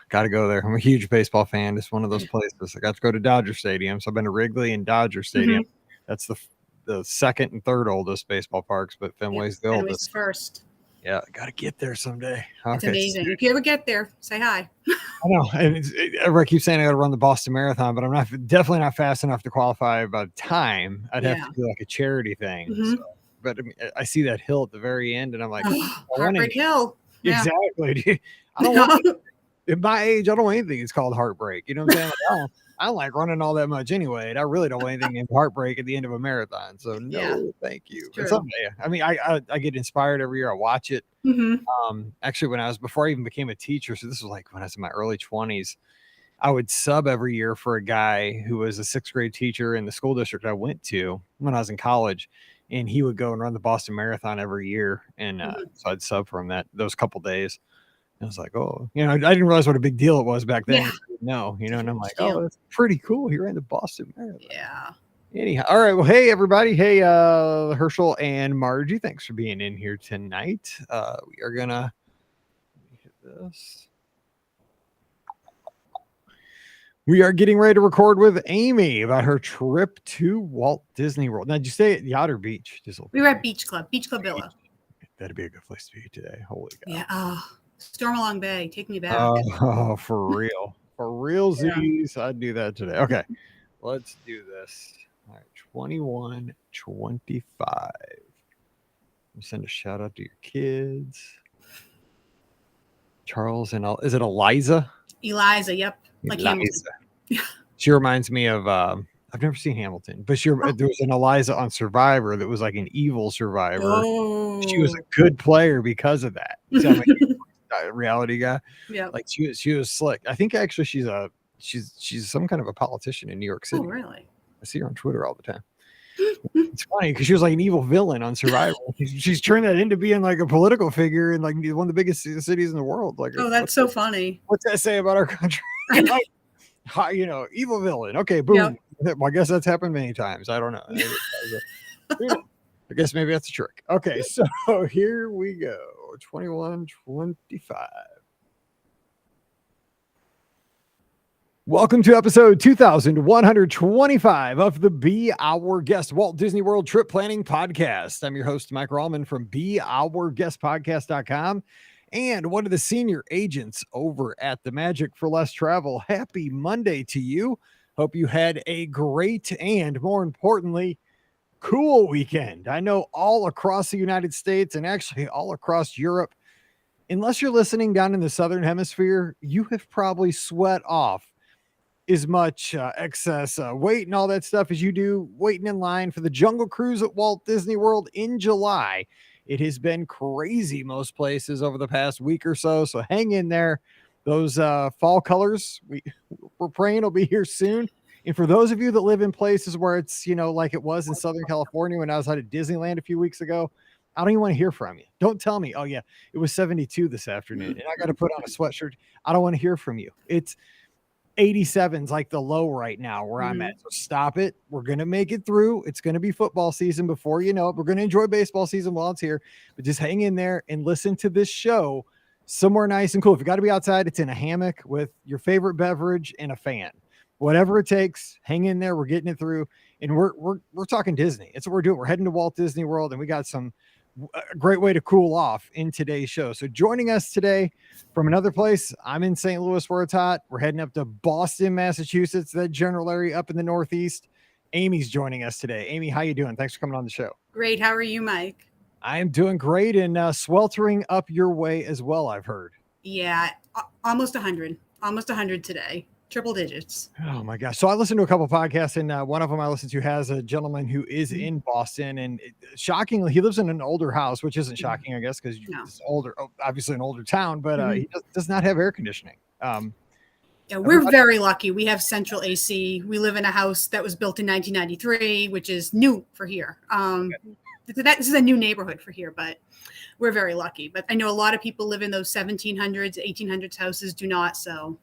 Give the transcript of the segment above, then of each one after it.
got to go there. I'm a huge baseball fan. It's one of those places. I got to go to Dodger Stadium, so I've been to Wrigley and Dodger Stadium. That's the second and third oldest baseball parks, but Fenway's the oldest. First. Yeah, got to get there someday. It's amazing. If you ever get there, say hi. I know. And everybody keeps saying I got to run the Boston Marathon, but I'm definitely not fast enough to qualify by time. I'd have to do like a charity thing. So, but I mean, I see that hill at the very end, and I'm like, Heartbreak Hill. Exactly. I don't want at my age, I don't want anything. It's called heartbreak. You know what I'm saying? Like, I don't like running all that much anyway. And I really don't want anything in heartbreak at the end of a marathon. So thank you. But someday, I mean, I get inspired every year. I watch it. Actually, before I even became a teacher, so this was like when I was in my early 20s, I would sub every year for a guy who was a 6th grade teacher in the school district I went to when I was in college. And he would go and run the Boston Marathon every year. And so I'd sub for him those couple days. I was like, I didn't realize what a big deal it was back then. Yeah. No, and I'm like, that's pretty cool. He ran the Boston Marathon. Yeah. Anyhow, all right. Well, hey, everybody. Hey, Herschel and Margie, thanks for being in here tonight. We are going to hit this. We are getting ready to record with Amy about her trip to Walt Disney World. Now, did you stay at Yacht or Beach? We were at Beach Club Villa. That'd be a good place to be today. Holy cow. Yeah. Stormalong Bay, take me back. Oh, for real. For realsies, I'd do that today. Okay, let's do this. All right, 2125. Send a shout out to your kids. Charles and is it Eliza? Eliza, yep. Like Hamilton. She reminds me of I've never seen Hamilton, but there was an Eliza on Survivor that was like an evil survivor. Oh. She was a good player because of that. So like a reality guy. Yeah. Like she was slick. I think actually she's some kind of a politician in New York City. Oh, really? I see her on Twitter all the time. It's funny because she was like an evil villain on Survivor. She's turned that into being like a political figure in like one of the biggest cities in the world. Like, that's so funny. What's that say about our country? Like, evil villain. Okay, boom. Yep. Well, I guess that's happened many times. I don't know. I guess maybe that's a trick. Okay, so here we go. 2125. Welcome to episode 2125 of the Be Our Guest Walt Disney World Trip Planning Podcast. I'm your host, Mike Rallman from BeOurGuestPodcast.com and one of the senior agents over at the Magic for Less Travel. Happy Monday to you. Hope you had a great and, more importantly, cool weekend. I know all across the United States and actually all across Europe, unless you're listening down in the Southern Hemisphere, you have probably sweat off as much excess weight and all that stuff as you do waiting in line for the Jungle Cruise at Walt Disney World in July. It has been crazy most places over the past week or so, so hang in there. Those fall colors, we're praying will be here soon. And for those of you that live in places where it's, like it was in Southern California when I was out at Disneyland a few weeks ago, I don't even want to hear from you. Don't tell me, oh yeah, it was 72 this afternoon and I got to put on a sweatshirt. I don't want to hear from you. It's 87's like the low right now where I'm at. So stop it. We're going to make it through. It's going to be football season before you know it. We're going to enjoy baseball season while it's here, but just hang in there and listen to this show somewhere nice and cool. If you got to be outside, it's in a hammock with your favorite beverage and a fan. Whatever it takes, hang in there. We're getting it through, and we're talking Disney. It's what we're doing. We're heading to Walt Disney World, and we got a great way to cool off in today's show. So joining us today from another place, I'm in St. Louis where it's hot. We're heading up to Boston, Massachusetts, that general area up in the Northeast. Amy's joining us today. Amy, how you doing? Thanks for coming on the show. Great. How are you, Mike? I am doing great and sweltering up your way as well, I've heard. Yeah, almost 100 today. Triple digits. Oh my gosh. So I listened to a couple of podcasts and one of them I listened to has a gentleman who is in Boston and shockingly, he lives in an older house, which isn't shocking, I guess, because it's older, obviously an older town, but he does not have air conditioning. Yeah, we're very lucky. We have central AC. We live in a house that was built in 1993, which is new for here. This is a new neighborhood for here, but we're very lucky. But I know a lot of people live in those 1700s, 1800s houses do not. So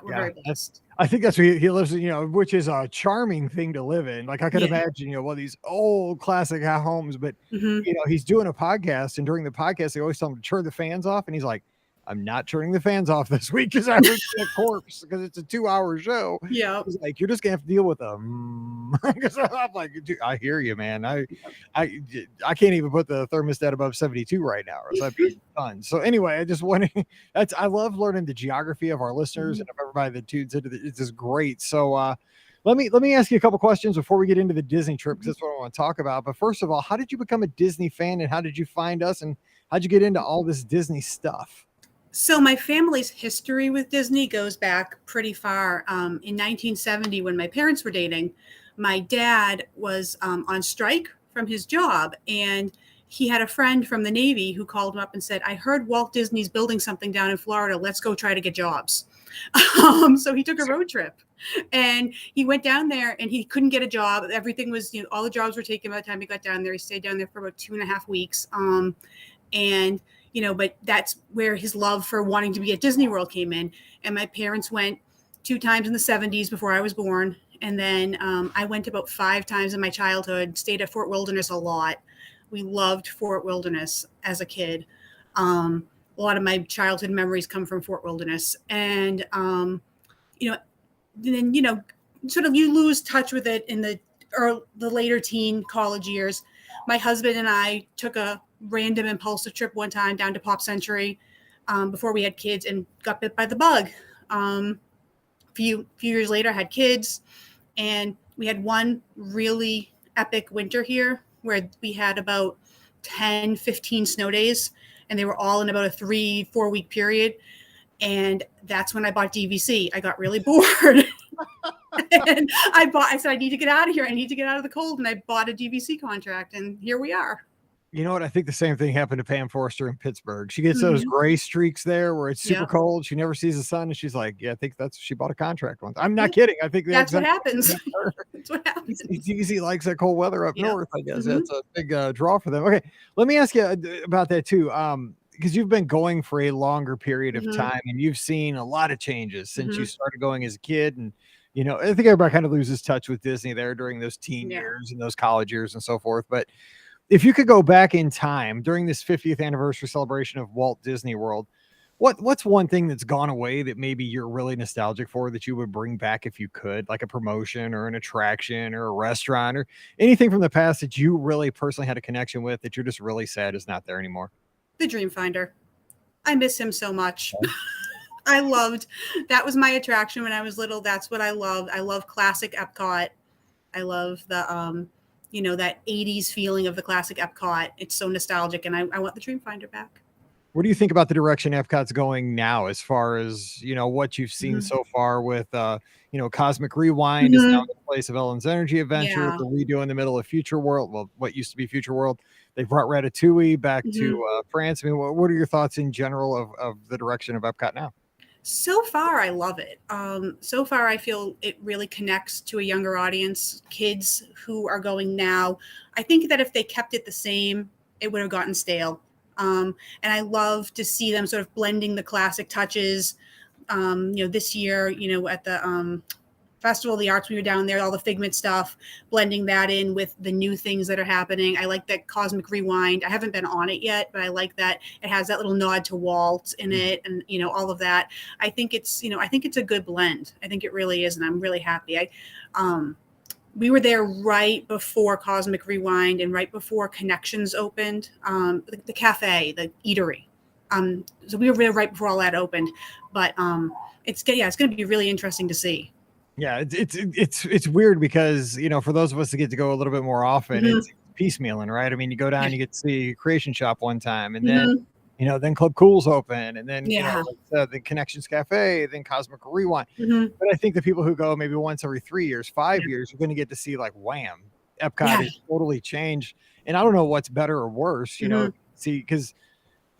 we're very blessed. I think that's where he lives, which is a charming thing to live in. Like I could imagine, one of these old classic homes, but he's doing a podcast and during the podcast, they always tell him to turn the fans off. And he's like, I'm not turning the fans off this week because I would be a corpse because it's a 2-hour show. Yeah. It's like, you're just gonna have to deal with them. Because I'm like, dude, I hear you, man. I can't even put the thermostat above 72 right now, or else I'd be done. So anyway, I just want to. I love learning the geography of our listeners and of everybody that tunes into it's just great. So let me ask you a couple questions before we get into the Disney trip, because that's what I want to talk about. But first of all, how did you become a Disney fan, and how did you find us, and how'd you get into all this Disney stuff? So my family's history with Disney goes back pretty far. In 1970, when my parents were dating, my dad was on strike from his job, and he had a friend from the Navy who called him up and said, I heard Walt Disney's building something down in Florida. Let's go try to get jobs. So he took a road trip, and he went down there, and he couldn't get a job. Everything was, all the jobs were taken by the time he got down there. He stayed down there for about 2.5 weeks. And but that's where his love for wanting to be at Disney World came in. And my parents went 2 times in the 70s before I was born. And then I went about 5 times in my childhood, stayed at Fort Wilderness a lot. We loved Fort Wilderness as a kid. A lot of my childhood memories come from Fort Wilderness. And, then, sort of you lose touch with it in the later teen college years. My husband and I took a random impulsive trip one time down to Pop Century before we had kids, and got bit by the bug. Few years later, I had kids, and we had one really epic winter here where we had about 10, 15 snow days, and they were all in about a 3-4 week period. And that's when I bought DVC. I got really bored. And I said, I need to get out of here. I need to get out of the cold. And I bought a DVC contract, and here we are. You know what? I think the same thing happened to Pam Forrester in Pittsburgh. She gets those gray streaks there where it's super cold. She never sees the sun, and she's like, yeah, I think she bought a contract once. I'm not kidding. I think that's what happens. That's what happens. DVC likes that cold weather up north, I guess. That's a big draw for them. Okay, let me ask you about that too. Because you've been going for a longer period of time, and you've seen a lot of changes since you started going as a kid. And, I think everybody kind of loses touch with Disney there during those teen years and those college years and so forth. But if you could go back in time during this 50th anniversary celebration of Walt Disney World, what's one thing that's gone away that maybe you're really nostalgic for that you would bring back if you could, like a promotion or an attraction or a restaurant or anything from the past that you really personally had a connection with that you're just really sad is not there anymore? The Dream Finder. I miss him so much. That was my attraction when I was little. That's what I loved. I love classic Epcot. I love the, that 80s feeling of the classic Epcot. It's so nostalgic, and I want the Dream Finder back. What do you think about the direction Epcot's going now, as far as, what you've seen so far with, Cosmic Rewind is now in the place of Ellen's Energy Adventure, the redo in the middle of Future World. Well, what used to be Future World. They brought Ratatouille back to France. I mean, what are your thoughts in general of the direction of Epcot now? So far, I love it. So far, I feel it really connects to a younger audience, kids who are going now. I think that if they kept it the same, it would have gotten stale. And I love to see them sort of blending the classic touches. This year, at the Festival of the Arts, we were down there, all the Figment stuff, blending that in with the new things that are happening. I like that Cosmic Rewind. I haven't been on it yet, but I like that it has that little nod to Walt in it, and all of that. I think it's a good blend. I think it really is, and I'm really happy. We were there right before Cosmic Rewind and right before Connections opened, the cafe, the eatery. So we were there right before all that opened, but it's going to be really interesting to see. Yeah, it's weird because, for those of us that get to go a little bit more often, it's piecemealing, right? I mean, you go down, you get to see Creation Shop one time, and then, then Club Cool's open, and then, the Connections Cafe, then Cosmic Rewind. But I think the people who go maybe once every 3 years, 5 years, are going to get to see like, wham, Epcot has totally changed. And I don't know what's better or worse, see, because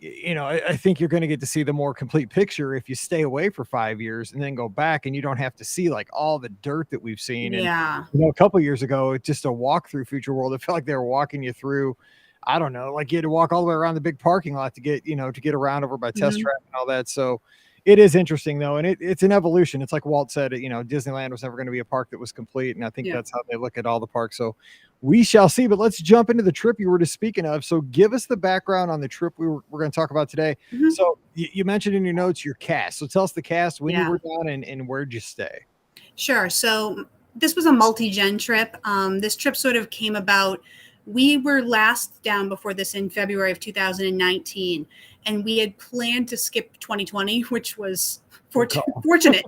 I think you're going to get to see the more complete picture if you stay away for 5 years and then go back, and you don't have to see like all the dirt that we've seen. And, a couple of years ago, just a walk through Future World, it felt like they were walking you through, I don't know, like you had to walk all the way around the big parking lot to get, to get around over by Test Track and all that. So It is interesting though, and it's an evolution. It's like Walt said, Disneyland was never going to be a park that was complete, and I think Yeah. that's how they look at all the parks. So we shall see. But let's jump into the trip you were just speaking of. So give us the background on the trip we're going to talk about today. Mhm. So you mentioned in your notes your cast. So tell us the cast, when you Yeah. were down, and where'd you stay? Sure. So this was a multi-gen trip. This trip sort of came about. We were last down before this in February of 2019, and we had planned to skip 2020, which was fortunate.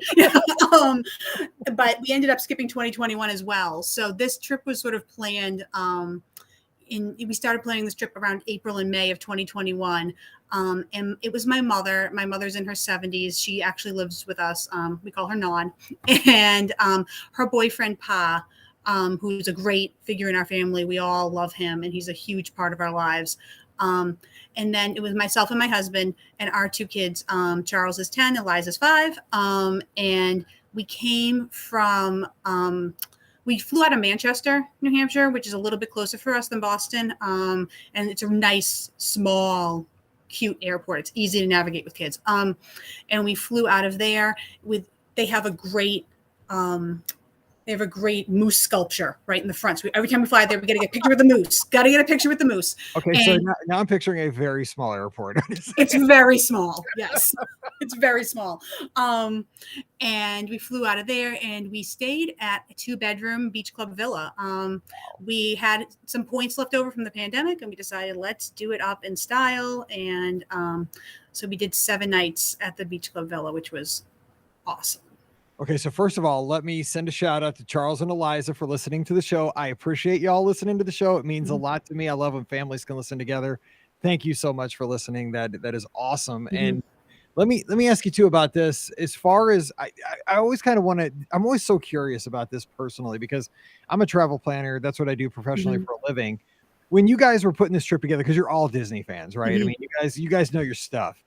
But we ended up skipping 2021 as well. So this trip was sort of planned. We started planning this trip around April and May of 2021. And it was my mother. My mother's in her 70s. She actually lives with us. We call her Non. And her boyfriend, Pa, who's a great figure in our family. We all love him, and he's a huge part of our lives. And then it was myself and my husband and our two kids. Charles is 10, Eliza's 5. And we came from... we flew out of Manchester, New Hampshire, which is a little bit closer for us than Boston. And it's a nice, small, cute airport. It's easy to navigate with kids. And we flew out of there they have a great moose sculpture right in the front. So every time we fly there, we got to get a picture with the moose. Okay, And so now I'm picturing a very small airport. It's very small. Yes, it's very small. And we flew out of there, and we stayed at a 2-bedroom beach club villa. We had some points left over from the pandemic, and we decided let's do it up in style. And so we did 7 nights at the beach club villa, which was awesome. Okay, so first of all, let me send a shout out to Charles and Eliza for listening to the show. I appreciate y'all listening to the show. It means a lot to me. I love when families can listen together. Thank you so much for listening. That is awesome. Mm-hmm. And let me ask you too about this. As far as I always kind of want to, I'm always so curious about this personally, because I'm a travel planner. That's what I do professionally for a living. When you guys were putting this trip together, because you're all Disney fans, right? I mean, you guys know your stuff.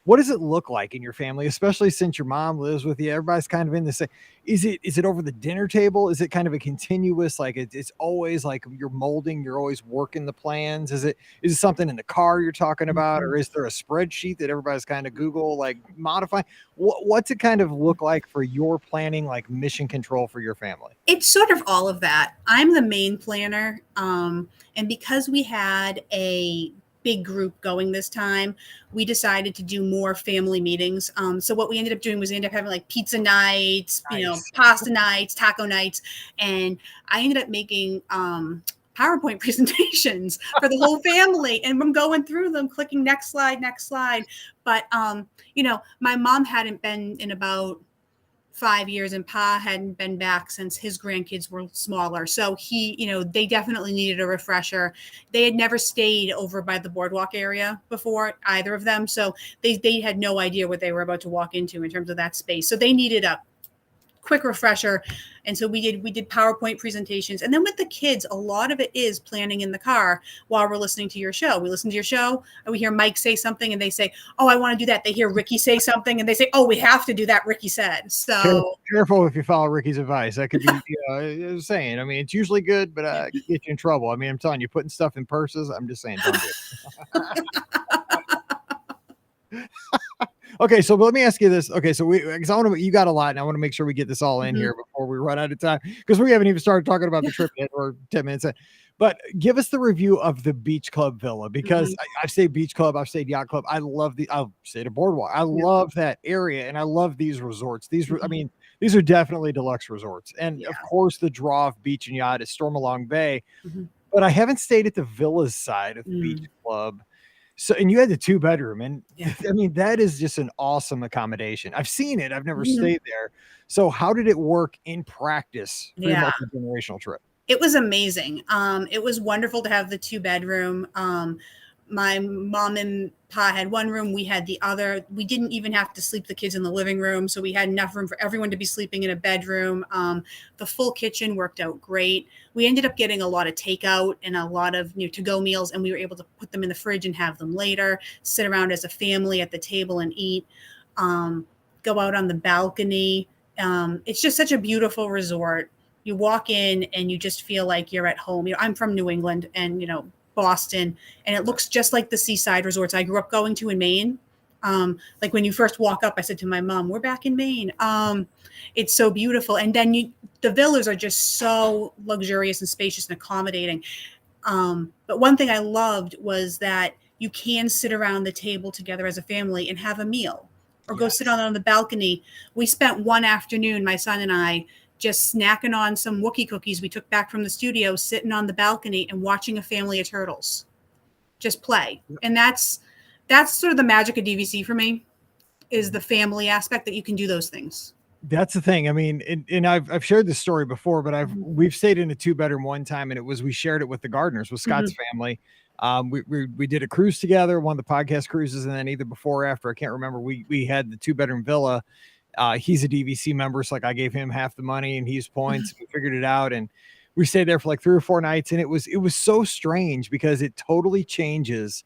What does it look like in your family, especially since your mom lives with you? Everybody's kind of in the same. Is it over the dinner table? Is it kind of a continuous, like it's always like you're molding, you're always working the plans? Is it something in the car you're talking about, or is there a spreadsheet that everybody's kind of Google like modifying? What's it kind of look like for your planning, like mission control for your family? It's sort of all of that. I'm the main planner, and because we had a big group going this time, we decided to do more family meetings. So what we ended up doing was we ended up having like pizza nights, Nice. pasta nights, taco nights. And I ended up making PowerPoint presentations for the whole family. And I'm going through them, clicking next slide. But, my mom hadn't been in about 5 years, and Pa hadn't been back since his grandkids were smaller. So they definitely needed a refresher. They had never stayed over by the boardwalk area before, either of them. So they had no idea what they were about to walk into in terms of that space. So they needed a quick refresher. And so we did PowerPoint presentations. And then with the kids, a lot of it is planning in the car while we're listening to your show. We listen to your show and we hear Mike say something and they say, oh, I want to do that. They hear Ricky say something and they say, oh, we have to do that. Ricky said. So careful if you follow Ricky's advice. That could be, I was saying, I mean, it's usually good, but it can get you in trouble. I mean, I'm telling you, putting stuff in purses, I'm just saying, don't do it. Okay, so let me ask you this. Okay, so because you got a lot, and I want to make sure we get this all in here before we run out of time, because we haven't even started talking about the trip yet, or 10 minutes in. But give us the review of the beach club villa, because I've stayed beach club, I've stayed yacht club. I've stayed a boardwalk. I love that area, and I love these resorts. I mean, these are definitely deluxe resorts, and of course, the draw of beach and yacht is Stormalong Bay. But I haven't stayed at the villas side of beach club. So, and you had the 2-bedroom, and I mean, that is just an awesome accommodation. I've seen it. I've never stayed there. So how did it work in practice for your multi-generational trip? It was amazing. It was wonderful to have the 2-bedroom. My mom and Pa had one room. We had the other. We didn't even have to sleep the kids in the living room. So we had enough room for everyone to be sleeping in a bedroom. The full kitchen worked out great. We ended up getting a lot of takeout and a lot of to-go meals, and we were able to put them in the fridge and have them later, sit around as a family at the table and eat, go out on the balcony. It's just such a beautiful resort. You walk in and you just feel like you're at home. I'm from New England and, Boston, and it looks just like the seaside resorts I grew up going to in Maine. Like when you first walk up, I said to my mom, "We're back in Maine." It's so beautiful, and then the villas are just so luxurious and spacious and accommodating. But one thing I loved was that you can sit around the table together as a family and have a meal, or go sit on the balcony. We spent one afternoon, my son and I, just snacking on some Wookiee cookies we took back from the studio, sitting on the balcony and watching a family of turtles just play. And that's sort of the magic of DVC for me, is the family aspect, that you can do those things. That's the thing. I mean, and I've shared this story before, but we've stayed in a 2-bedroom one time, and we shared it with the Gardners, with Scott's family. We did a cruise together, one of the podcast cruises, and then either before or after, I can't remember. We had the 2-bedroom villa. He's a DVC member, so like I gave him half the money and he's points. We figured it out, and we stayed there for like 3 or 4 nights, and it was so strange because it totally changes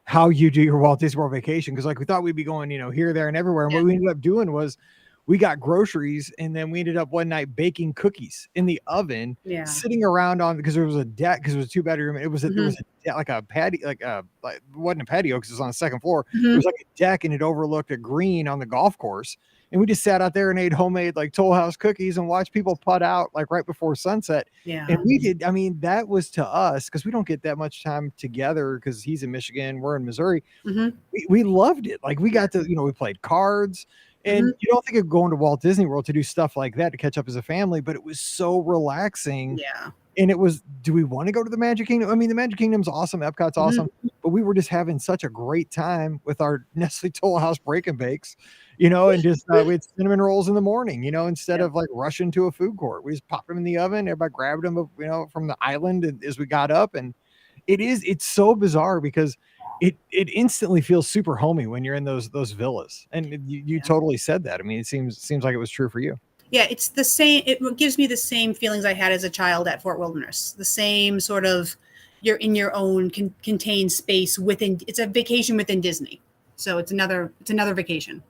how you do your Walt Disney World vacation. Because like we thought we'd be going, here, there, and everywhere, and what we ended up doing was we got groceries, and then we ended up one night baking cookies in the oven, sitting around because there was a deck, because it was a 2-bedroom. It was there was like a patio, like it wasn't a patio because it was on the second floor. It was like a deck, and it overlooked a green on the golf course. And we just sat out there and ate homemade like Toll House cookies and watched people putt out like right before sunset. And we did. I mean, that was to us, because we don't get that much time together, because he's in Michigan, we're in Missouri. We loved it. Like we got to, we played cards. And you don't think of going to Walt Disney World to do stuff like that, to catch up as a family, but it was so relaxing. Yeah. And it was, do we want to go to the Magic Kingdom? I mean, the Magic Kingdom's awesome. Epcot's awesome. But we were just having such a great time with our Nestle Toll House break and bakes, and just we had cinnamon rolls in the morning, instead of like rushing to a food court. We just popped them in the oven. Everybody grabbed them, from the island as we got up. And it's so bizarre, because it instantly feels super homey when you're in those villas. And you totally said that. I mean, it seems like it was true for you. Yeah, it's the same. It gives me the same feelings I had as a child at Fort Wilderness. The same sort of, you're in your own contained space within. It's a vacation within Disney. So it's another vacation.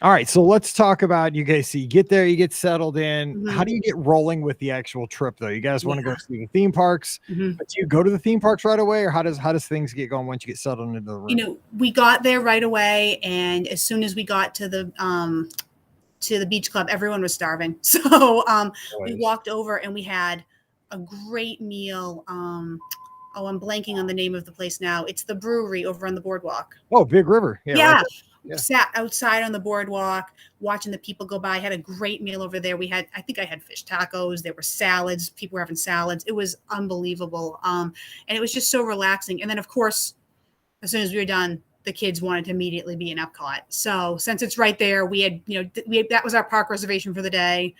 All right, so let's talk about you guys. So you get there, you get settled in. How do you get rolling with the actual trip, though? You guys want to go see the theme parks, but do you go to the theme parks right away, or how does things get going once you get settled into the room? We got there right away, and as soon as we got to the beach club, everyone was starving. So we walked over and we had a great meal. I'm blanking on the name of the place now. It's the brewery over on the boardwalk. Oh, Big River. Yeah. Right. Sat outside on the boardwalk watching the people go by. Had a great meal over there. I think I had fish tacos. There were salads. People were having salads. It was unbelievable. And it was just so relaxing. And then, of course, as soon as we were done, the kids wanted to immediately be in Epcot. So since it's right there, we had that was our park reservation for the day.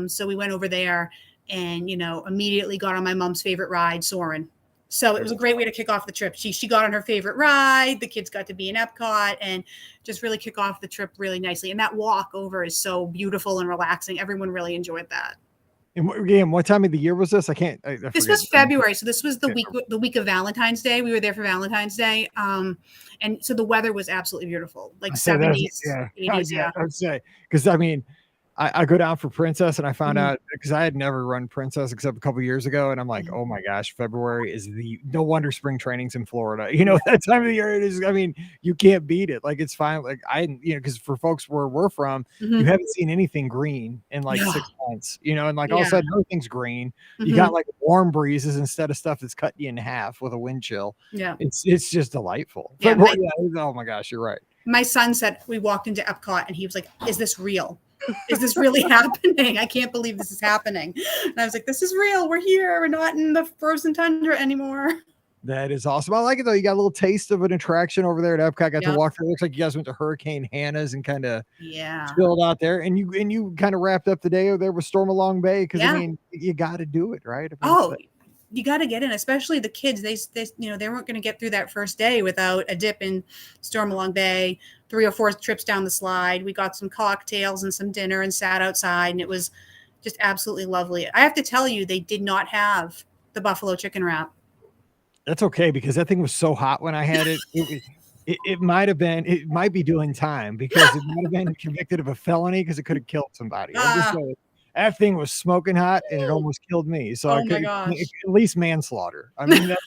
So we went over there and, immediately got on my mom's favorite ride, Soarin'. So it was a great way to kick off the trip. She got on her favorite ride. The kids got to be in Epcot and just really kick off the trip really nicely. And that walk over is so beautiful and relaxing. Everyone really enjoyed that. And what time of the year was this? This was February. So this was the week of Valentine's Day. We were there for Valentine's Day. And so the weather was absolutely beautiful. Like 70s, 80s. Yeah. I would say, because I go down for Princess, and I found out, because I had never run Princess except a couple years ago, and I'm like, oh my gosh, February is no wonder spring training's in Florida. That time of the year, it is. I mean, you can't beat it. Like, it's fine. Like because for folks where we're from, you haven't seen anything green in like 6 months. And like all of a sudden everything's green. You got like warm breezes instead of stuff that's cutting you in half with a wind chill. Yeah, it's just delightful. Yeah, oh my gosh, you're right. My son said, we walked into Epcot and he was like, "Is this real? Is this really happening? I can't believe this is happening." And I was like, this is real. We're here. We're not in the frozen tundra anymore. That is awesome. I like it, though. You got a little taste of an attraction over there at Epcot. Got to walk through. It looks like you guys went to Hurricane Hannah's and kind of chilled out there. And you kind of wrapped up the day over there with Stormalong Bay, because I mean, you got to do it, right? You got to get in, especially the kids. They weren't going to get through that first day without a dip in Stormalong Bay. 3 or 4 trips down the slide. We got some cocktails and some dinner and sat outside, and it was just absolutely lovely. I have to tell you, they did not have the buffalo chicken wrap. That's okay, because that thing was so hot when I had it. It might be doing time, because it might have been convicted of a felony, because it could have killed somebody. That thing was smoking hot, and it almost killed me. So at least manslaughter. I mean, that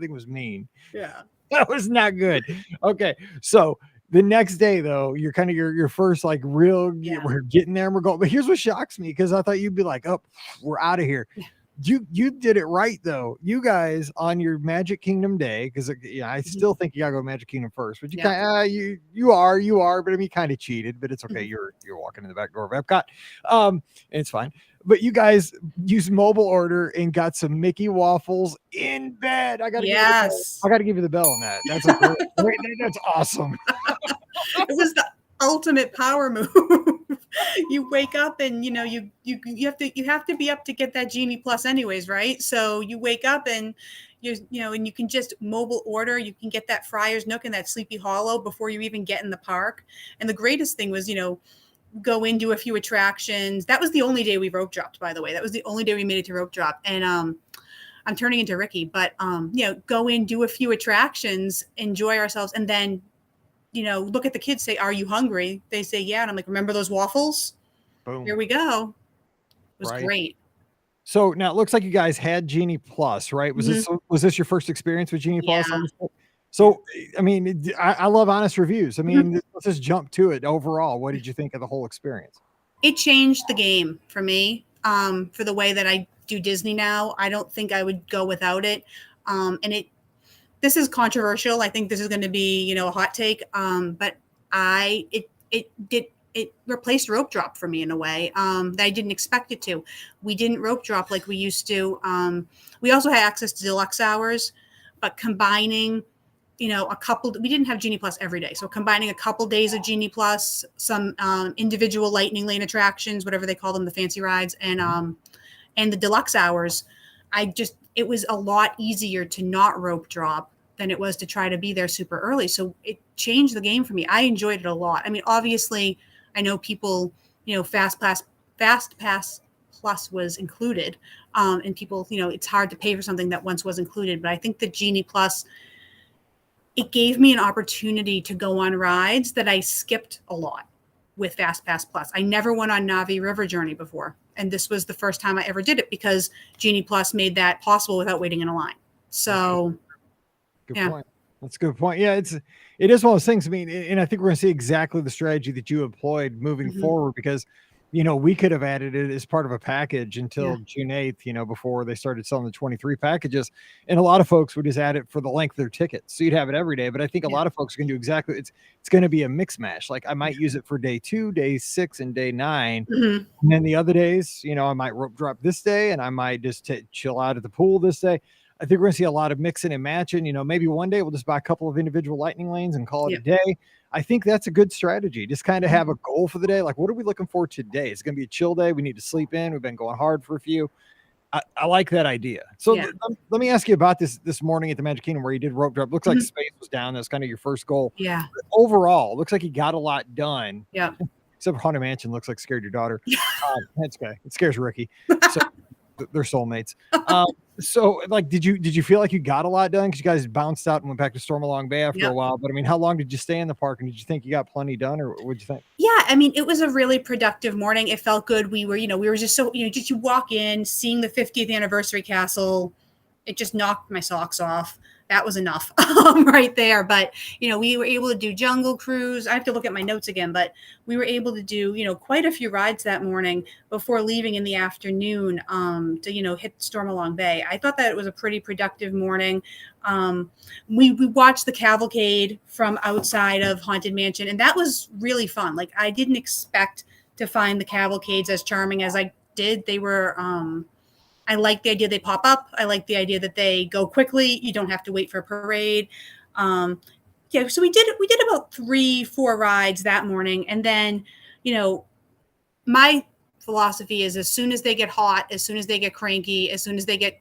thing was mean. Yeah. That was not good. Okay. So The next day, though, you're kind of your first like real. Yeah. We're getting there and we're going. But here's what shocks me because I thought you'd be like, "Oh, we're out of here." Yeah. You did it right though. You guys on your Magic Kingdom day, because I still think you gotta go to Magic Kingdom first, but you Yeah. kind of you are, but I mean, kind of cheated, but it's okay. Mhm. You're walking in the back door of Epcot, and it's fine. But you guys used mobile order and got some Mickey waffles in bed. I gotta give you the bell. Yes. I gotta give you the bell on that. That's a great that's awesome. It was the ultimate power move. You wake up and you have to be up to get that Genie Plus anyways, right? So you wake up and and you can just mobile order. You can get that Friar's Nook and that Sleepy Hollow before you even get in the park. And the greatest thing was, go into a few attractions. That was the only day we rope dropped, by the way. That was the only day we made it to rope drop. And I'm turning into Ricky, but go in, do a few attractions, enjoy ourselves, and then look at the kids, say, "Are you hungry?" They say, "Yeah." And I'm like, "Remember those waffles? Boom. Here we go." It was Right. great. So now it looks like you guys had Genie Plus, right? Was this your first experience with Genie Plus? Yeah. So, I mean, I love honest reviews. I Mhm. mean, let's just jump to it. Overall, what did you think of the whole experience? It changed the game for me, for the way that I do Disney now. I don't think I would go without it. And this is controversial. I think this is going to be, a hot take. But it replaced rope drop for me in a way that I didn't expect it to. We didn't rope drop like we used to. We also had access to deluxe hours, but combining, we didn't have Genie Plus every day. So combining a couple days of Genie Plus, some individual lightning lane attractions, whatever they call them, the fancy rides, and the deluxe hours, it was a lot easier to not rope drop than it was to try to be there super early. So it changed the game for me. I enjoyed it a lot. I mean, obviously, I know people, Fast Pass Plus was included, and people, it's hard to pay for something that once was included. But I think the Genie Plus, it gave me an opportunity to go on rides that I skipped a lot with Fast Pass Plus. I never went on Navi River Journey before. And this was the first time I ever did it because Genie Plus made that possible without waiting in a line. So, Good yeah. point. That's a good point. Yeah, it is one of those things. I mean, and I think we're going to see exactly the strategy that you employed moving forward because, we could have added it as part of a package until June 8th, before they started selling the 23 packages. And a lot of folks would just add it for the length of their tickets. So you'd have it every day. But I think a lot of folks are going to do exactly, it's going to be a mix mash. Like I might use it for day 2, day 6, and day 9. And then the other days, I might rope drop this day and I might just chill out at the pool this day. I think we're going to see a lot of mixing and matching. Maybe one day we'll just buy a couple of individual lightning lanes and call it a day. I think that's a good strategy. Just kind of have a goal for the day. Like, what are we looking for today? It's going to be a chill day. We need to sleep in. We've been going hard for a few. I like that idea. So let me ask you about this morning at the Magic Kingdom where you did rope drop. Looks like space was down. That's kind of your first goal. Yeah. But overall, looks like you got a lot done. Yeah. Except for Haunted Mansion looks like scared your daughter. That's okay. It scares Ricky. So they're soulmates. So like, did you feel like you got a lot done? Cause you guys bounced out and went back to Stormalong Bay after a while, but I mean, how long did you stay in the park and did you think you got plenty done or what'd you think? Yeah. I mean, it was a really productive morning. It felt good. We were just so, just you walk in, seeing the 50th anniversary castle, it just knocked my socks off. That was enough right there. But, we were able to do Jungle Cruise. I have to look at my notes again, but we were able to do, quite a few rides that morning before leaving in the afternoon to, hit Stormalong Bay. I thought that it was a pretty productive morning. We watched the cavalcade from outside of Haunted Mansion, and that was really fun. Like, I didn't expect to find the cavalcades as charming as I did. They were, I like the idea they pop up. I like the idea that they go quickly. You don't have to wait for a parade. So we did about 3-4 rides that morning. And then, my philosophy is as soon as they get hot, as soon as they get cranky, as soon as they get,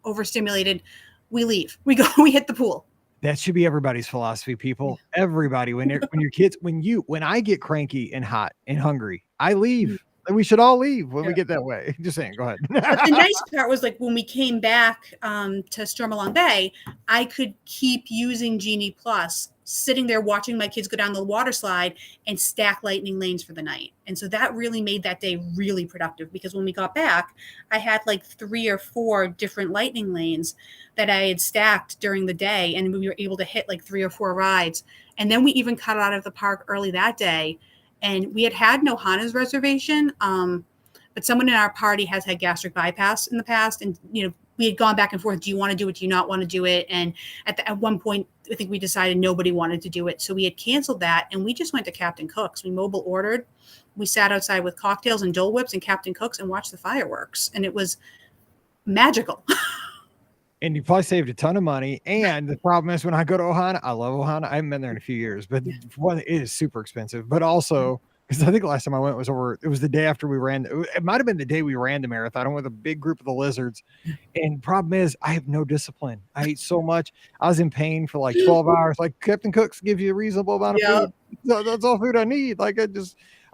overstimulated, we leave. We go, we hit the pool. That should be everybody's philosophy, people. Everybody, when your kids, when I get cranky and hot and hungry, I leave. And we should all leave when we get that way. Just saying, go ahead. But the nice part was like when we came back to Stormalong Bay, I could keep using Genie Plus, sitting there watching my kids go down the water slide and stack lightning lanes for the night. And so that really made that day really productive because when we got back, I had like 3 or 4 different lightning lanes that I had stacked during the day. And we were able to hit like 3 or 4 rides. And then we even cut out of the park early that day. And we had no Hana's reservation. But someone in our party has had gastric bypass in the past. And, we had gone back and forth. Do you want to do it? Do you not want to do it? And at one point, I think we decided nobody wanted to do it. So we had canceled that. And we just went to Captain Cook's. We mobile ordered. We sat outside with cocktails and Dole Whips and Captain Cook's and watched the fireworks. And it was magical. And you probably saved a ton of money. And the problem is when I go to Ohana, I love Ohana. I haven't been there in a few years, but one, it is super expensive. But also, because I think the last time I went was it was the day after we ran. It might have been the day we ran the marathon with a big group of the lizards. And problem is, I have no discipline. I ate so much. I was in pain for like 12 hours. Like Captain Cook's gives you a reasonable amount of food. So that's all food I need. Like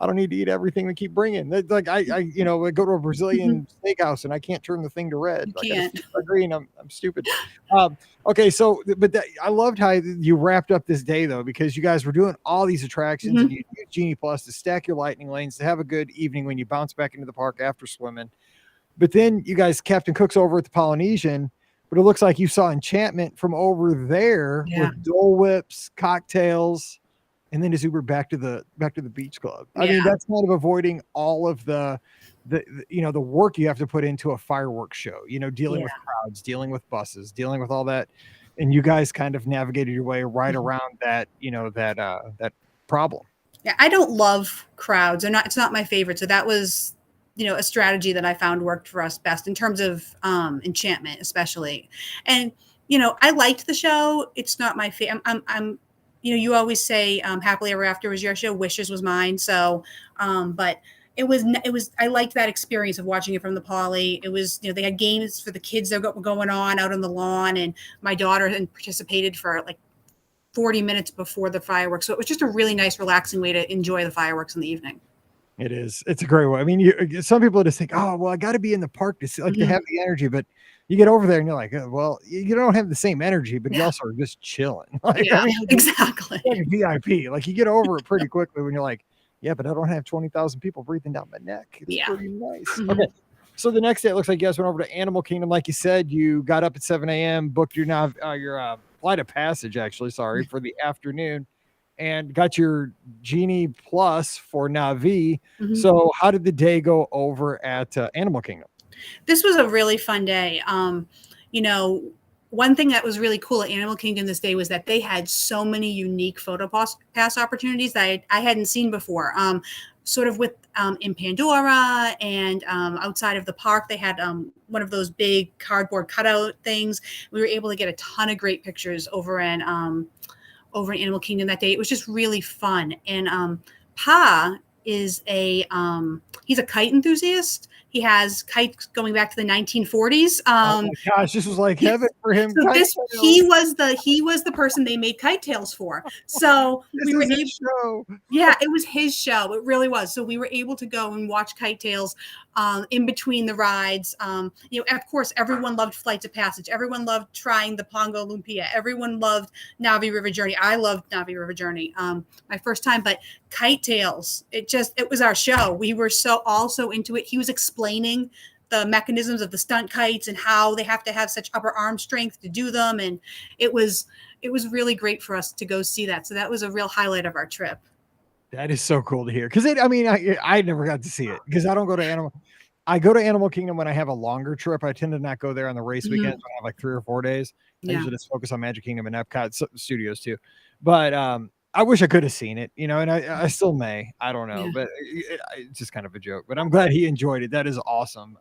I don't need to eat everything they keep bringing. Like I go to a Brazilian steakhouse and I can't turn the thing to red. You can't. I agree, and I'm stupid. Okay, so I loved how you wrapped up this day though, because you guys were doing all these attractions and you used Genie Plus to stack your lightning lanes to have a good evening when you bounce back into the park after swimming. But then you guys, Captain Cook's over at the Polynesian, but it looks like you saw Enchantment from over there with Dole Whips, cocktails. And then just Uber back to the beach club. I mean, that's kind of avoiding all of the work you have to put into a fireworks show, dealing with crowds, dealing with buses, dealing with all that. And you guys kind of navigated your way right around that problem. Yeah. I don't love crowds. It's not my favorite. So that was, a strategy that I found worked for us best in terms of Enchantment, especially. And, I liked the show. It's not my favorite. I'm you always say Happily Ever After was your show. Wishes was mine. So, but it was, I liked that experience of watching it from the Poly. It was, they had games for the kids that were going on out on the lawn, and my daughter participated for like 40 minutes before the fireworks. So it was just a really nice, relaxing way to enjoy the fireworks in the evening. It is. It's a great way. I mean, some people just think, oh, well, I got to be in the park to see, to have the energy, but you get over there and you're like, well, you don't have the same energy, but you also are just chilling. Exactly. Like VIP. Like you get over it pretty quickly when you're like, yeah, but I don't have 20,000 people breathing down my neck. It's pretty nice. Okay. So the next day, it looks like you guys went over to Animal Kingdom. Like you said, you got up at 7 a.m., booked your flight of passage, actually, for the afternoon, and got your Genie Plus for Na'vi. So how did the day go over at Animal Kingdom? This was a really fun day. One thing that was really cool at Animal Kingdom this day was that they had so many unique photo pass opportunities that I hadn't seen before. Sort of with in Pandora and outside of the park, they had one of those big cardboard cutout things. We were able to get a ton of great pictures over in Animal Kingdom that day. It was just really fun. And Pa is he's a kite enthusiast. He has kites going back to the 1940s. Oh my gosh, this was like heaven for him. So he was the person they made Kite Tales for. So we were his show. Yeah, it was his show. It really was. So we were able to go and watch Kite Tales in between the rides. Of course, everyone loved Flights of Passage. Everyone loved trying the Pongo Lumpia. Everyone loved Na'vi River Journey. I loved Na'vi River Journey my first time, but Kite Tales, it was our show. We were so into it. He was explaining the mechanisms of the stunt kites and how they have to have such upper arm strength to do them. And it was really great for us to go see that. So that was a real highlight of our trip. That is so cool to hear. Cause I never got to see it because I don't go to I go to Animal Kingdom when I have a longer trip. I tend to not go there on the race weekends when I have like 3 or 4 days. I usually just focus on Magic Kingdom and Epcot Studios too. But, I wish I could have seen it, and I still may. I don't know, but it's just kind of a joke. But I'm glad he enjoyed it. That is awesome.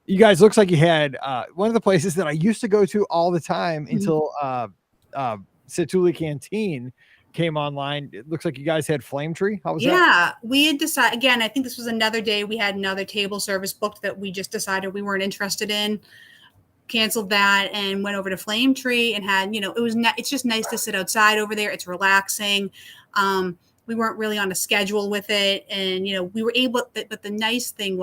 You guys, looks like you had one of the places that I used to go to all the time until Setuli Canteen came online. It looks like you guys had Flame Tree. How was that? Yeah, we had decided, again, I think this was another day we had another table service booked that we just decided we weren't interested in. Canceled that and went over to Flame Tree and had, it's just nice to sit outside over there. It's relaxing. We weren't really on a schedule with it. And, we were able, but the nice thing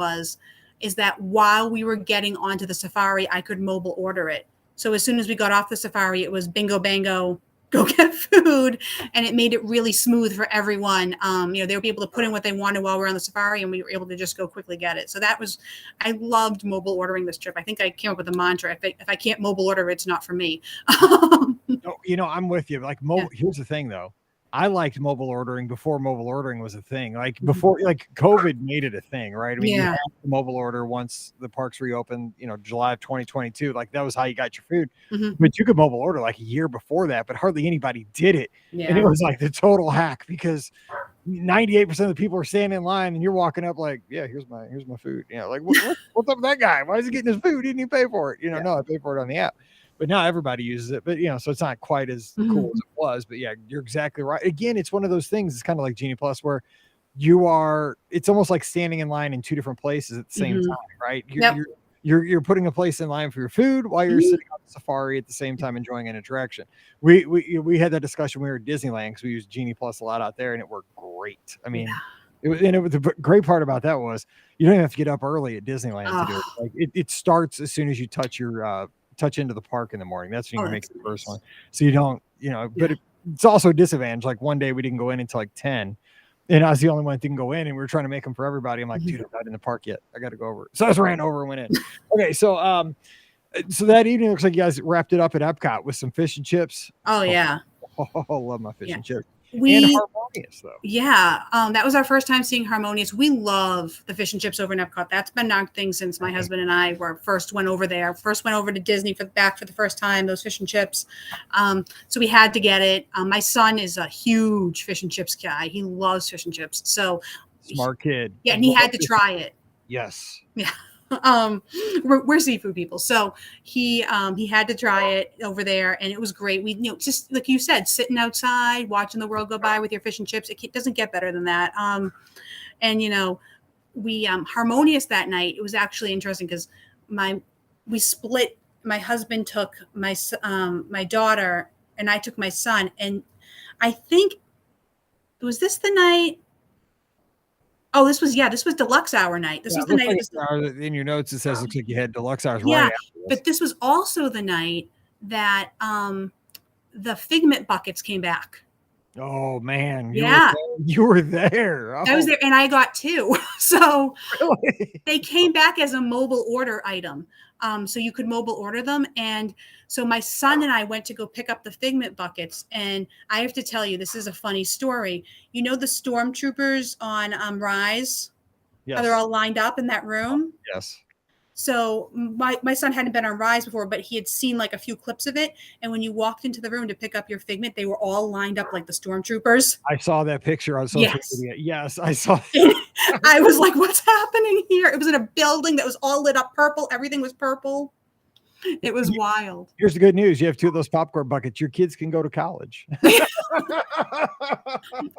is that while we were getting onto the safari, I could mobile order it. So as soon as we got off the safari, it was bingo, bango, go get food, and it made it really smooth for everyone. They would be able to put in what they wanted while we were on the safari, and we were able to just go quickly get it. So I loved mobile ordering this trip. I think I came up with a mantra: if I can't mobile order, it's not for me. No, I'm with you. Like here's the thing though. I liked mobile ordering before mobile ordering was a thing. Like before, like COVID made it a thing, right? I mean, you had to mobile order once the parks reopened, July of 2022. Like that was how you got your food. But you could mobile order like a year before that, but hardly anybody did it. And it was like the total hack because 98% of the people are standing in line and you're walking up like, yeah, here's my food. Like what's up with that guy? Why is he getting his food? He didn't even pay for it. No, I paid for it on the app. But now everybody uses it. But so it's not quite as cool as it was. But yeah, you're exactly right. Again, it's one of those things. It's kind of like Genie Plus, where it's almost like standing in line in two different places at the same time, right? You're putting a place in line for your food while you're sitting on the safari at the same time enjoying an attraction. We had that discussion when we were at Disneyland because we used Genie Plus a lot out there, and it worked great. I mean. The great part about that was you don't even have to get up early at Disneyland to do it. Like it starts as soon as you touch into the park in the morning. That's when you can make the first one. So you don't, but it's also a disadvantage. Like one day we didn't go in until like 10 and I was the only one that didn't go in and we were trying to make them for everybody. I'm like, dude, I'm not in the park yet. I got to go over. So I just ran over and went in. Okay. So that evening looks like you guys wrapped it up at Epcot with some fish and chips. Oh yeah. Oh, love my fish and chips. And Harmonious though. Yeah. That was our first time seeing Harmonious. We love the fish and chips over in Epcot. That's been our thing since my husband and I first went over to Disney for the first time, those fish and chips. So we had to get it. My son is a huge fish and chips guy. He loves fish and chips. So smart kid. Yeah. And he had to try it. Yes. Yeah. We're seafood people, so he had to try it over there, and it was great. We just like you said, sitting outside watching the world go by with your fish and chips. It doesn't get better than that. And we Harmonious that night. It was actually interesting because we split. My husband took my daughter, and I took my son. And I think was this the night. Oh, this was deluxe hour night. This was the night. In your notes, it says looks like you had deluxe hours. Yeah, right but this was also the night that the Figment buckets came back. Oh man! You were there. Oh. I was there, and I got two. So really? They came back as a mobile order item. So you could mobile order them. And so my son and I went to go pick up the Figment buckets. And I have to tell you, this is a funny story. The stormtroopers on Rise? Yes. How they're all lined up in that room? Yes. So my son hadn't been on Rise before, but he had seen like a few clips of it. And when you walked into the room to pick up your Figment, they were all lined up like the stormtroopers. I saw that picture on social media. Yes, I saw. I was like, what's happening here? It was in a building that was all lit up purple. Everything was purple. It was wild. Here's the good news. You have two of those popcorn buckets. Your kids can go to college.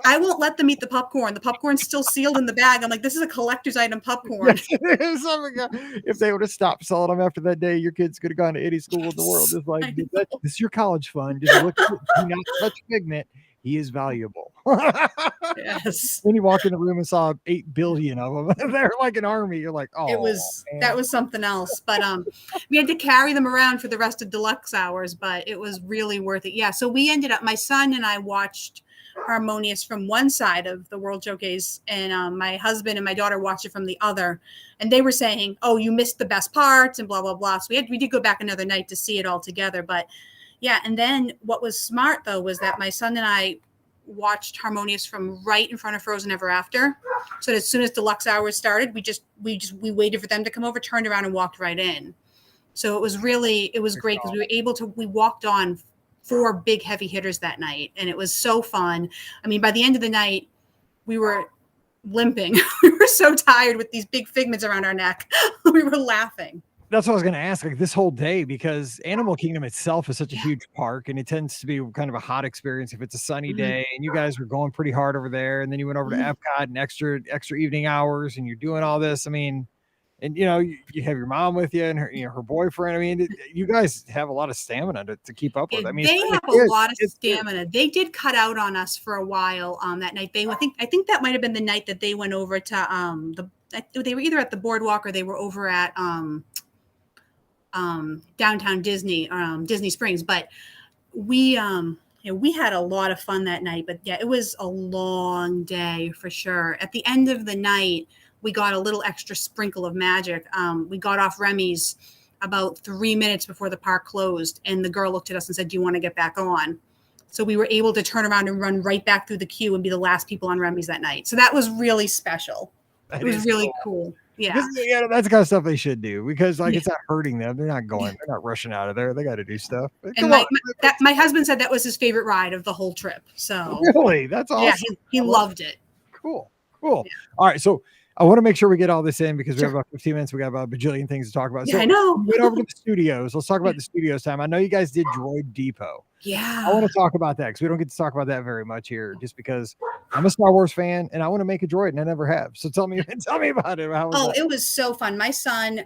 I won't let them eat the popcorn. The popcorn's still sealed in the bag. I'm like, this is a collector's item popcorn. If they would have stopped selling them after that day, your kids could have gone to any school in the world. It's like, this is your college fund. Just look, do not touch Figment. He is valuable. Yes. Then you walk in the room and saw 8 billion of them. They're like an army. You're like, oh, that was something else. But we had to carry them around for the rest of deluxe hours, but it was really worth it. Yeah. So we ended up, my son and I watched Harmonious from one side of the World Showcase, and my husband and my daughter watched it from the other. And they were saying, oh, you missed the best parts and blah, blah, blah. So we did go back another night to see it all together. But yeah. And then what was smart though, was that my son and I watched Harmonious from right in front of Frozen Ever After. So as soon as deluxe hours started, we waited for them to come over, turned around and walked right in. So it was great because we walked on 4 big heavy hitters that night. And it was so fun. I mean, by the end of the night, we were limping. We were so tired with these big Figments around our neck. We were laughing. That's what I was going to ask, like this whole day, because Animal Kingdom itself is such a huge park and it tends to be kind of a hot experience if it's a sunny day, and you guys were going pretty hard over there. And then you went over to Epcot and extra evening hours and you're doing all this. I mean, and you have your mom with you and her boyfriend. I mean, you guys have a lot of stamina to keep up with. I mean, they have a lot of stamina. They did cut out on us for a while that night. I think that might've been the night that they went over to they were either at the boardwalk or they were over at downtown Disney Springs. But we we had a lot of fun that night, but yeah, it was a long day for sure. At the end of the night, we got a little extra sprinkle of magic. We got off Remy's about 3 minutes before the park closed, and the girl looked at us and said, "Do you want to get back on?" So we were able to turn around and run right back through the queue and be the last people on Remy's that night. So that was really special. It was really cool. Yeah. That's the kind of stuff they should do, because it's not hurting them. They're not going, they're not rushing out of there. They got to do stuff. And my husband said that was his favorite ride of the whole trip. So really, that's awesome. Yeah, he loved it. Cool. Yeah. All right. So I want to make sure we get all this in, because we have about 15 minutes. We got about a bajillion things to talk about. Yeah, so I know. Went over to the studios. Let's talk about the studios time. I know you guys did Droid Depot. Yeah. I want to talk about that, because we don't get to talk about that very much here, just because I'm a Star Wars fan and I want to make a droid, and I never have. So tell me about it. It was so fun. My son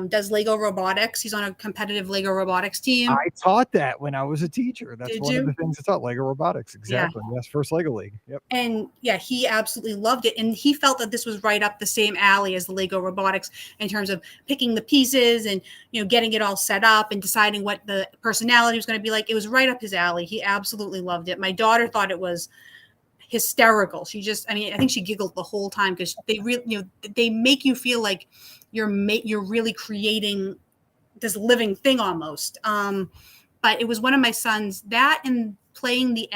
does Lego robotics. He's on a competitive Lego robotics team. I taught that when I was a teacher. That's one of the things I taught, Lego robotics. Exactly. Yeah. Yes, first Lego League. Yep. And yeah, he absolutely loved it. And he felt that this was right up the same alley as the Lego robotics in terms of picking the pieces and, getting it all set up and deciding what the personality was going to be like. It was right up his alley. He absolutely loved it. My daughter thought it was hysterical. I think she giggled the whole time, because they really, they make you feel like you're really creating this living thing almost. But it was one of my sons, that and playing the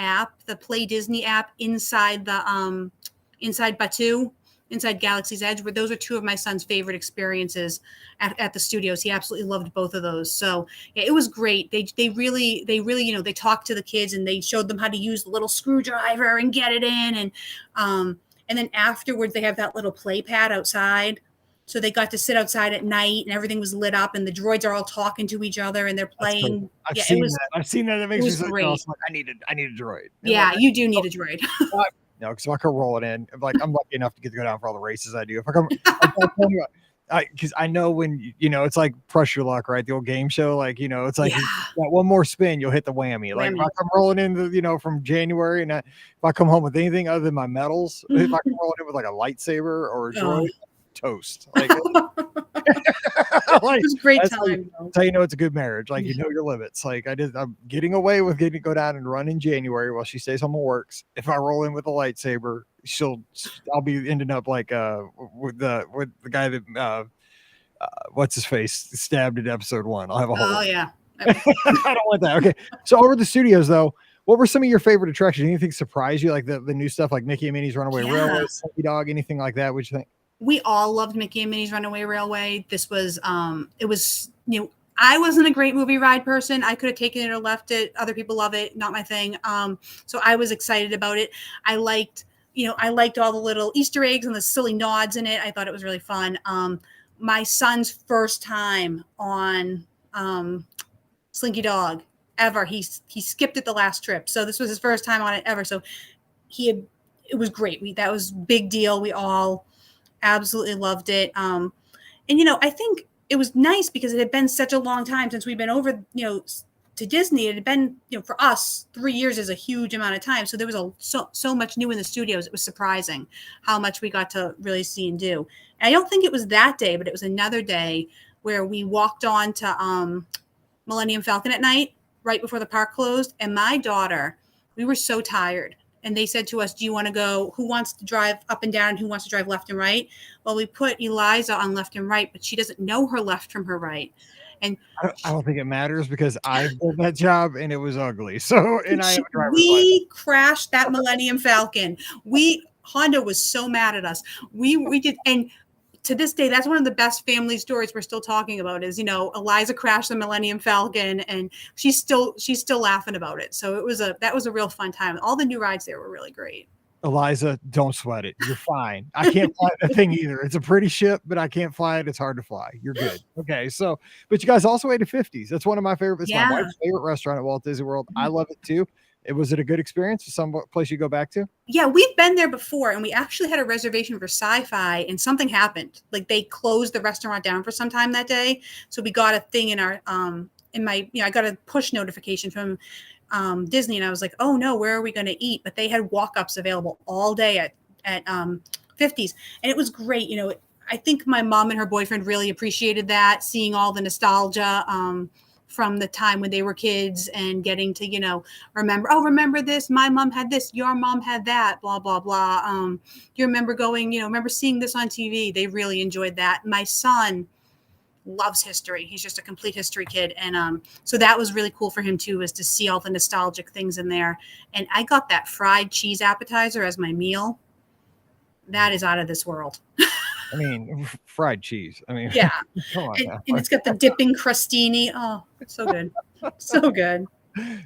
Play Disney app inside the inside Batu, inside Galaxy's Edge, where those are two of my son's favorite experiences at the studios. He absolutely loved both of those. So yeah, it was great. They really, they talked to the kids and they showed them how to use the little screwdriver and get it in. And then afterwards they have that little play pad outside. So they got to sit outside at night and everything was lit up and the droids are all talking to each other and they're playing. Cool. I've seen that. It makes me so great. I need a droid. Yeah, you do need a droid. No, because if I come rolling in, I'm lucky enough to get to go down for all the races I do. If I come, because I know when it's like Press Your Luck, right? The old game show, it's like that one more spin, you'll hit the whammy. Like if I come rolling in, from January, and if I come home with anything other than my medals, if I come rolling in with like a lightsaber or a droid, toast. It's a great time. That's how you know it's a good marriage. You know your limits. I'm getting away with getting to go down and run in January while she stays home and works. If I roll in with a lightsaber, I'll be ending up with the guy that what's his face stabbed in episode 1. I'll have a whole. Oh yeah. I don't want that. Okay. So over the studios though, what were some of your favorite attractions? Anything surprise you, like the new stuff like Mickey and Minnie's Runaway Railway, Slinky Dog, anything like that? What'd you think? We all loved Mickey and Minnie's Runaway Railway. This was, it was, I wasn't a great movie ride person. I could have taken it or left it. Other people love it. Not my thing. So I was excited about it. I liked all the little Easter eggs and the silly nods in it. I thought it was really fun. My son's first time on Slinky Dog ever. He skipped it the last trip. So this was his first time on it ever. So it was great. That was big deal. We all absolutely loved it. And I think it was nice because it had been such a long time since we've been over, to Disney. It had been, for us, 3 years is a huge amount of time. So there was so much new in the studios. It was surprising how much we got to really see and do. And I don't think it was that day, but it was another day where we walked on to Millennium Falcon at night, right before the park closed. And my daughter, we were so tired. And they said to us, do you want to go? Who wants to drive up and down? Who wants to drive left and right? Well, we put Eliza on left and right, but she doesn't know her left from her right. And I don't think it matters because I did that job and it was ugly. So, and we crashed that Millennium Falcon. Honda was so mad at us. We did. And to this day, that's one of the best family stories we're still talking about is, Eliza crashed the Millennium Falcon and she's still laughing about it. So that was a real fun time. All the new rides there were really great. Eliza, don't sweat it. You're fine. I can't fly that thing either. It's a pretty ship, but I can't fly it. It's hard to fly. You're good. Okay. So, but you guys also ate at 50s. That's one of my favorite. It's my wife's favorite restaurant at Walt Disney World. I love it too. Was it a good experience? Some place you go back to? Yeah, we've been there before, and we actually had a reservation for Sci-Fi, and something happened. Like they closed the restaurant down for some time that day, so we got a thing in our I got a push notification from Disney, and I was like, oh no, where are we going to eat? But they had walk-ups available all day at 50s, and it was great. I think my mom and her boyfriend really appreciated that, seeing all the nostalgia. from the time when they were kids and getting to, remember this, my mom had this, your mom had that, blah, blah, blah. You remember remember seeing this on TV. They really enjoyed that. My son loves history. He's just a complete history kid. And so that was really cool for him too, was to see all the nostalgic things in there. And I got that fried cheese appetizer as my meal. That is out of this world. I mean, fried cheese. I mean, yeah. Come on and it's got the dipping crostini. Oh, so good. So good.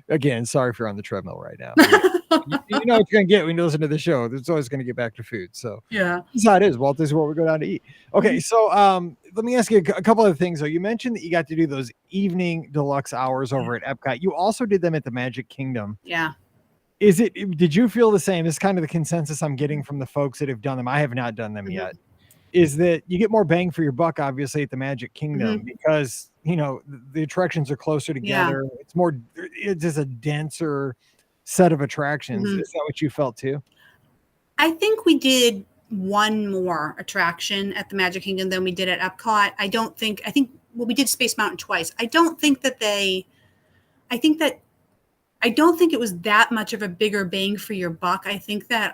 Again, sorry if you're on the treadmill right now. You know what you're going to get when you listen to the show. It's always going to get back to food. So yeah, that's how it is. Walt, this is where we go down to eat. Okay, so let me ask you a couple of things, though. You mentioned that you got to do those evening deluxe hours over at Epcot. You also did them at the Magic Kingdom. Yeah. Did you feel the same? This is kind of the consensus I'm getting from the folks that have done them. I have not done them yet. Is that you get more bang for your buck, obviously, at the Magic Kingdom because, the attractions are closer together. Yeah. It's just a denser set of attractions. Is that what you felt too? I think we did one more attraction at the Magic Kingdom than we did at Epcot. I think we did Space Mountain twice. I don't think it was that much of a bigger bang for your buck. I think that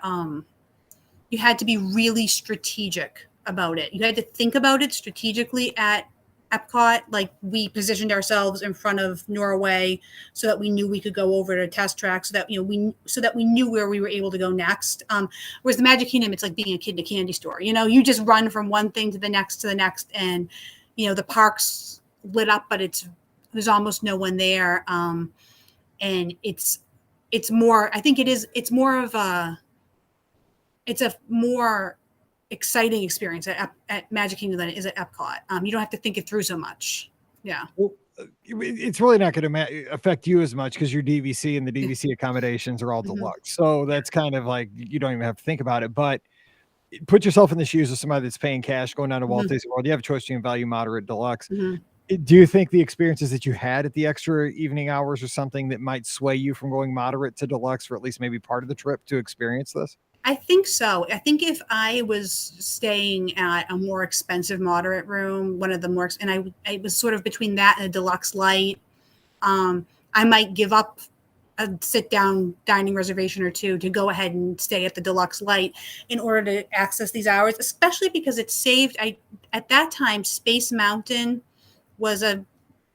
you had to be really strategic about it. You had to think about it strategically at Epcot. Like, we positioned ourselves in front of Norway so that we knew we could go over to test track, so that we knew where we were able to go next. Whereas the Magic Kingdom, it's like being a kid in a candy store. You just run from one thing to the next, and the park's lit up, but there's almost no one there. And it's more, I think it's more of it's a more exciting experience at Magic Kingdom than it is at Epcot. You don't have to think it through so much. Yeah. Well, it's really not going to affect you as much because your DVC and the DVC accommodations are all deluxe. So that's kind of like, you don't even have to think about it, but put yourself in the shoes of somebody that's paying cash going down to Walt Disney World. You have a choice between value, moderate, deluxe. Do you think the experiences that you had at the extra evening hours are something that might sway you from going moderate to deluxe for at least maybe part of the trip to experience this? I think so. I think if I was staying at a more expensive moderate room, one of the more, and I was sort of between that and a deluxe light, I might give up a sit-down dining reservation or two to go ahead and stay at the deluxe light in order to access these hours, especially because it saved. At that time, Space Mountain was a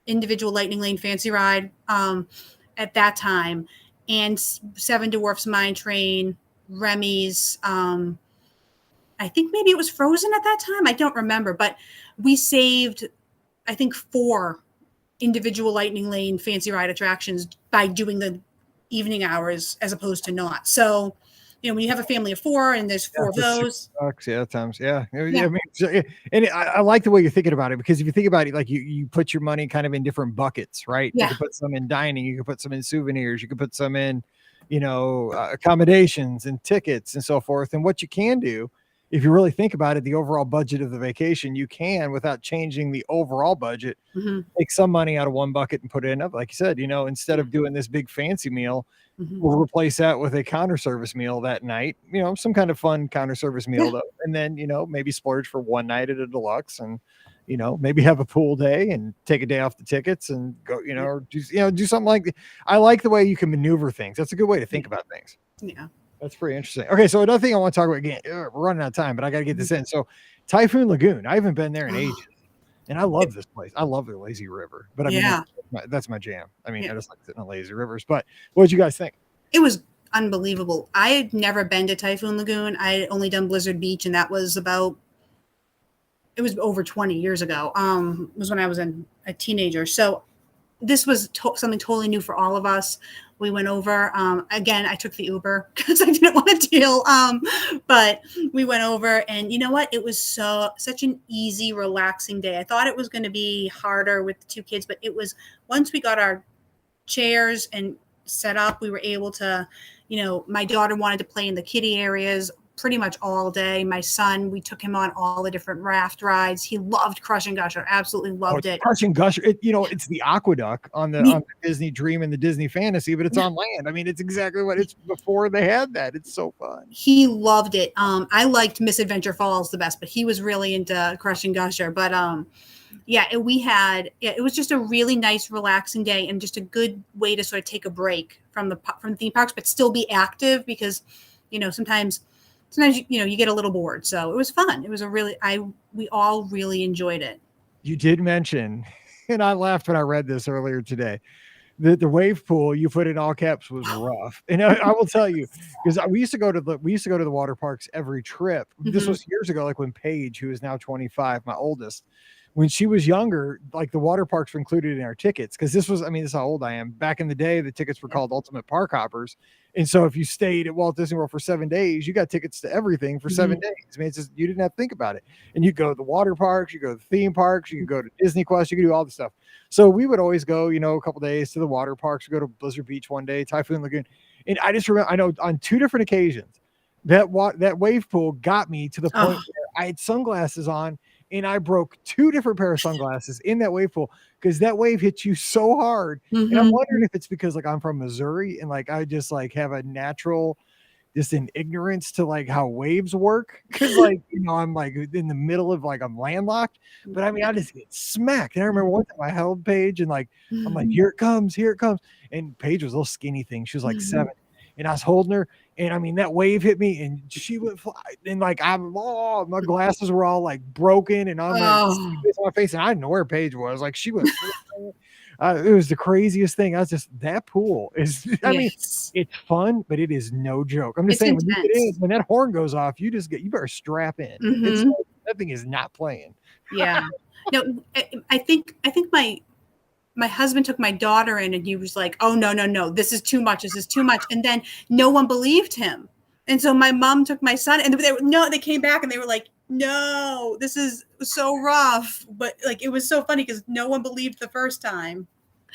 individual Lightning Lane fancy ride at that time, and Seven Dwarfs Mine Train, Remy's, I think maybe it was Frozen at that time. I don't remember, but we saved, I think, 4 individual Lightning Lane fancy ride attractions by doing the evening hours as opposed to not. So, when you have a family of 4 and there's 4 of those. Times. Yeah. I mean, and I like the way you're thinking about it, because if you think about it, like you put your money kind of in different buckets, right? Yeah. You can put some in dining, you can put some in souvenirs, you can put some in, accommodations and tickets and so forth. And what you can do, if you really think about it, the overall budget of the vacation, you can, without changing the overall budget, take some money out of one bucket and put it in up. Like you said, instead of doing this big fancy meal, we'll replace that with a counter service meal that night, some kind of fun counter service meal though. And then, maybe splurge for one night at a deluxe and, maybe have a pool day and take a day off the tickets and go, or do something like that. I like the way you can maneuver things. That's a good way to think about things. Yeah. That's pretty interesting. Okay. So another thing I want to talk about, again, we're running out of time, but I got to get this in. So Typhoon Lagoon, I haven't been there in ages. And I love this place. I love the lazy river, but I mean, that's my jam. I mean, I just like sitting on lazy rivers, but what did you guys think? It was unbelievable. I had never been to Typhoon Lagoon. I had only done Blizzard Beach, and that was it was over 20 years ago. It was when I was a teenager. So this was something totally new for all of us. We went over, again, I took the Uber because I didn't want to deal. But we went over, and you know what? It was such an easy, relaxing day. I thought it was going to be harder with the 2 kids, but it was, once we got our chairs and set up, we were able to, my daughter wanted to play in the kiddie areas. pretty much all day. My son, we took him on all the different raft rides. He loved Crush and Gusher, absolutely loved it. Crush and Gusher, it's the aqueduct on the Disney Dream and the Disney Fantasy, but it's on land. I mean, it's exactly what it's before they had that. It's so fun. He loved it. I liked Misadventure Falls the best, but he was really into Crush and Gusher. But it was just a really nice, relaxing day and just a good way to sort of take a break from the theme parks, but still be active because, sometimes you get a little bored. So it was fun. It was we all really enjoyed it. You did mention, and I laughed when I read this earlier today, the wave pool you put in all caps was rough. And I will tell you, because we used to go to the water parks every trip. This was years ago, like when Paige, who is now 25, my oldest, when she was younger, like the water parks were included in our tickets. Cause this is how old I am. Back in the day, the tickets were called Ultimate Park Hoppers. And so if you stayed at Walt Disney World for 7 days, you got tickets to everything for 7 days. I mean, it's just, you didn't have to think about it. And you go to the water parks, you go to the theme parks, you can go to Disney Quest, you can do all the stuff. So we would always go, a couple days to the water parks. We go to Blizzard Beach one day, Typhoon Lagoon. And I just remember, I know on 2 different occasions that wave pool got me to the point where I had sunglasses on and I broke 2 different pair of sunglasses in that wave pool because that wave hits you so hard. And I'm wondering if it's because like I'm from Missouri and like I just like have a natural just an ignorance to like how waves work. Cause like, I'm like in the middle of like I'm landlocked, but I mean I just get smacked. And I remember one time I held Paige and like I'm like, here it comes. And Paige was a little skinny thing. She was like 7. And I was holding her, and I mean that wave hit me, and she went fly. And like my glasses were all like broken, and I'm on my face, and I didn't know where Paige was. Like she went. It was the craziest thing. I was just that pool is. I mean, it's fun, but it is no joke. I'm just saying when that horn goes off, you better strap in. That thing is not playing. Yeah. No, I think my husband took my daughter in and he was like, oh, no, this is too much. And then no one believed him. And so my mom took my son and they came back and they were like, no, this is so rough. But like, it was so funny because no one believed the first time.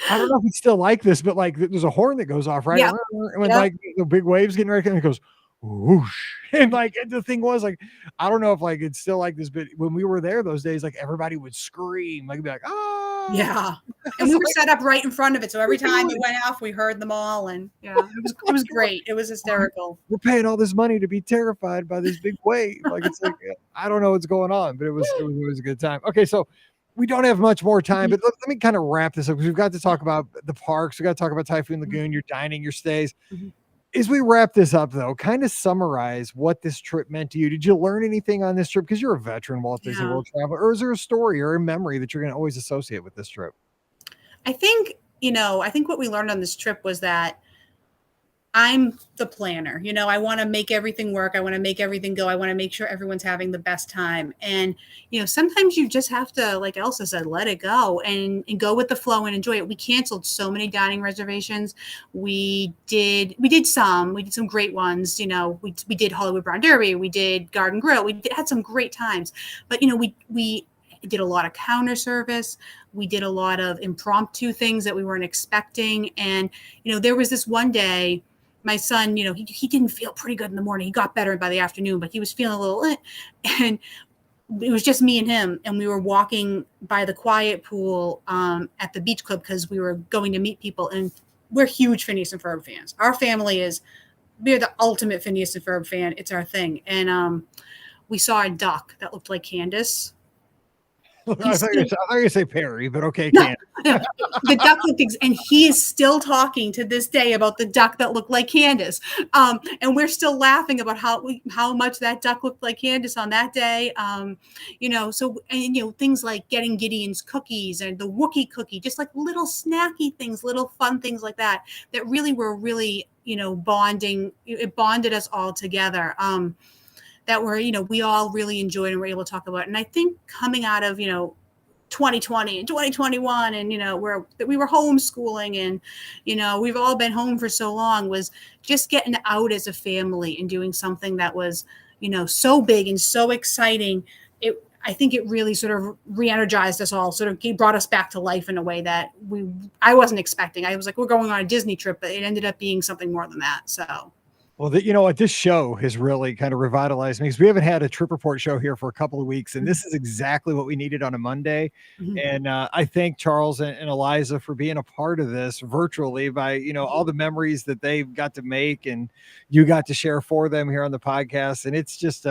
I don't know if it's still like this, but like there's a horn that goes off, right? Yeah. And when like the big waves getting ready, and it goes whoosh. And like the thing was like, I don't know if like it's still like this, but when we were there those days, like everybody would scream, like be like, oh yeah. And we were set up right in front of it. So every time it went off, we heard them all. And it was great. It was hysterical. We're paying all this money to be terrified by this big wave. Like it's like I don't know what's going on, but it was a good time. Okay, so we don't have much more time, but let me kind of wrap this up because we've got to talk about the parks. We got to talk about Typhoon Lagoon, your dining, your stays. As we wrap this up, though, kind of summarize what this trip meant to you. Did you learn anything on this trip? Because you're a veteran Walt Disney World traveler. Or is there a story or a memory that you're going to always associate with this trip? I think what we learned on this trip was that I'm the planner. I want to make everything work. I want to make everything go. I want to make sure everyone's having the best time. And, sometimes you just have to, like Elsa said, let it go and go with the flow and enjoy it. We canceled so many dining reservations. We did some great ones. We did Hollywood Brown Derby. We did Garden Grill. We had some great times, but, we did a lot of counter service. We did a lot of impromptu things that we weren't expecting. And, there was this one day, my son, he didn't feel pretty good in the morning. He got better by the afternoon, but he was feeling a little, and it was just me and him. And we were walking by the quiet pool at the beach club because we were going to meet people. And we're huge Phineas and Ferb fans. Our family we're the ultimate Phineas and Ferb fan. It's our thing. And we saw a duck that looked like Candace. I thought you were going to say Perry, but okay. No, the duck looked, and he is still talking to this day about the duck that looked like Candace. And we're still laughing about how much that duck looked like Candace on that day. Things like getting Gideon's cookies and the Wookiee cookie, just like little snacky things, little fun things like that really were bonding. It bonded us all together. That we all really enjoyed and were able to talk about. And I think coming out of, 2020 and 2021 and, we were homeschooling and, we've all been home for so long, was just getting out as a family and doing something that was, so big and so exciting. I think it really sort of re-energized us all, sort of brought us back to life in a way that I wasn't expecting. I was like, we're going on a Disney trip, but it ended up being something more than that. So. Well, you know what? This show has really kind of revitalized me because we haven't had a trip report show here for a couple of weeks, and this is exactly what we needed on a Monday. Mhm. And I thank Charles and Eliza for being a part of this virtually by, all the memories that they've got to make and you got to share for them here on the podcast. And it's just,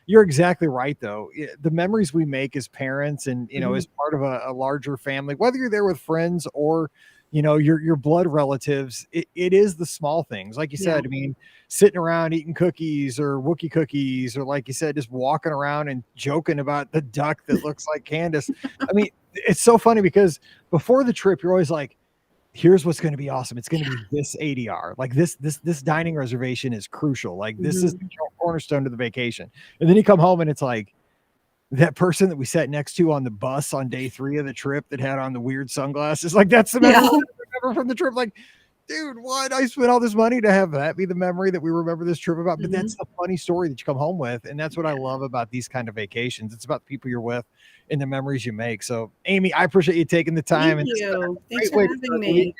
you're exactly right, though. The memories we make as parents and, as part of a larger family, whether you're there with friends or, your blood relatives, it is the small things. Like you said, I mean, sitting around eating cookies or Wookie cookies, or like you said, just walking around and joking about the duck that looks like Candace. I mean, it's so funny because before the trip, you're always like, here's what's going to be awesome. It's going to be this ADR. Like this dining reservation is crucial. Like this is the cornerstone to the vacation. And then you come home and it's like, that person that we sat next to on the bus on day 3 of the trip that had on the weird sunglasses, like that's the memory I remember from the trip. Like, dude, what? I spent all this money to have that be the memory that we remember this trip about. But that's the funny story that you come home with. And that's what I love about these kind of vacations. It's about the people you're with and the memories you make. So Amy, I appreciate you taking the time. Thank you. Thanks for having me.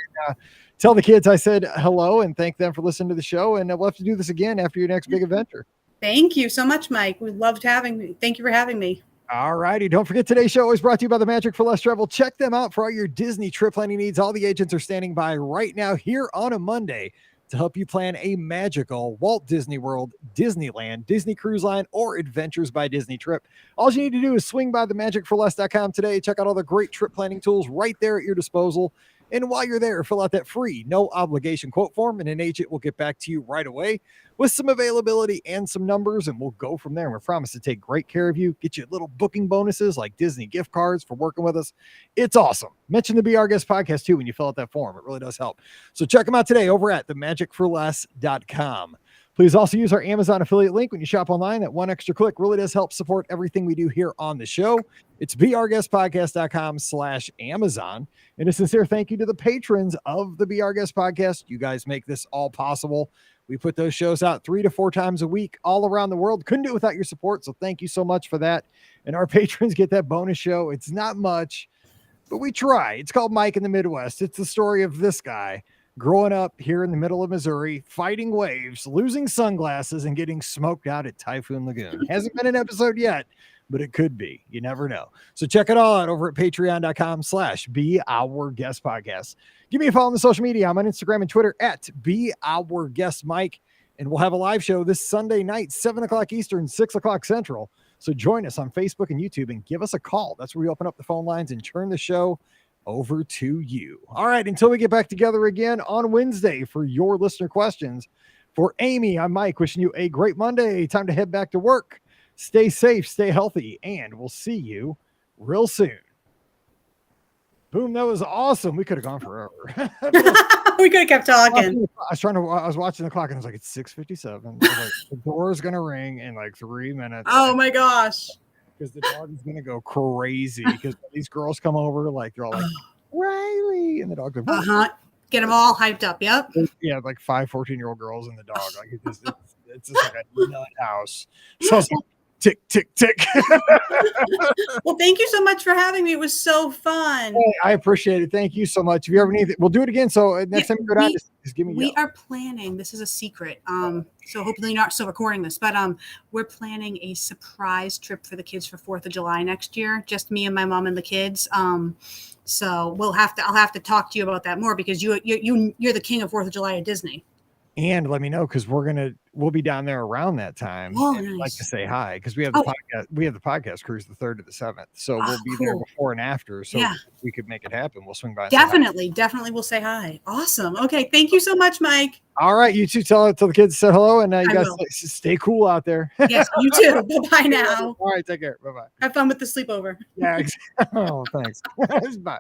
Tell the kids I said hello and thank them for listening to the show. And we'll have to do this again after your next big adventure. Thank you so much, Mike. We loved having me. Thank you for having me. All righty. Don't forget, today's show is brought to you by the Magic for Less Travel. Check them out for all your Disney trip planning needs. All the agents are standing by right now here on a Monday to help you plan a magical Walt Disney World, Disneyland, Disney Cruise Line, or Adventures by Disney trip. All you need to do is swing by themagicforless.com today. Check out all the great trip planning tools right there at your disposal. And while you're there, fill out that free, no obligation quote form, and an agent will get back to you right away with some availability and some numbers, and we'll go from there. And we promise to take great care of you, get you little booking bonuses like Disney gift cards for working with us. It's awesome. Mention the Be Our Guest podcast too when you fill out that form. It really does help. So check them out today over at themagicforless.com. Please also use our Amazon affiliate link when you shop online. That one extra click really does help support everything we do here on the show. It's beourguestpodcast.com/Amazon. And a sincere thank you to the patrons of the Be Our Guest podcast. You guys make this all possible. We put those shows out 3 to 4 times a week all around the world. Couldn't do it without your support. So thank you so much for that. And our patrons get that bonus show. It's not much, but we try. It's called Mike in the Midwest. It's the story of this guy growing up here in the middle of Missouri, fighting waves, losing sunglasses, and getting smoked out at Typhoon Lagoon. Hasn't been an episode yet, but it could be. You never know. So check it all out over at patreon.com/Be Our Guest Podcast. Give me a follow on the social media. I'm on Instagram and Twitter at Be Our Guest Mike. And we'll have a live show this Sunday night, 7 o'clock Eastern, 6 o'clock Central. So join us on Facebook and YouTube and give us a call. That's where we open up the phone lines and turn the show over to you. All right, until we get back together again on Wednesday for your listener questions. For Amy, I'm Mike, wishing you a great Monday. Time to head back to work. Stay safe, stay healthy, and we'll see you real soon. Boom, that was awesome. We could have gone forever. We could have kept talking. I was watching the clock and I was like, it's 6:57. Like, the door is gonna ring in like 3 minutes. Oh my gosh. Because the dog is gonna go crazy because these girls come over, like they're all like Riley, and the dog goes, Get them all hyped up. Yep. Yeah, like 5 14-year-old girls and the dog. Like it's just like a nut house. So I was like, tick, tick, tick. Well, thank you so much for having me. It was so fun. Hey, I appreciate it. Thank you so much. If you ever need it, we'll do it again. So next time you go down, just give me. We are planning. This is a secret. So hopefully you're not still recording this, but we're planning a surprise trip for the kids for 4th of July next year. Just me and my mom and the kids. So I'll have to talk to you about that more because you're the king of 4th of July at Disney. And let me know because we'll be down there around that time. Oh, and nice. Like to say hi because we have the podcast. We have the podcast cruise the 3rd to the 7th, so we'll be there before and after. So if we could make it happen, we'll swing by. Definitely we'll say hi. Awesome. Okay, thank you so much, Mike. All right, you two tell the kids say hello, and you guys stay cool out there. Yes, you too. Bye now. All right, take care. Bye bye. Have fun with the sleepover. Yeah. Oh, thanks. Bye.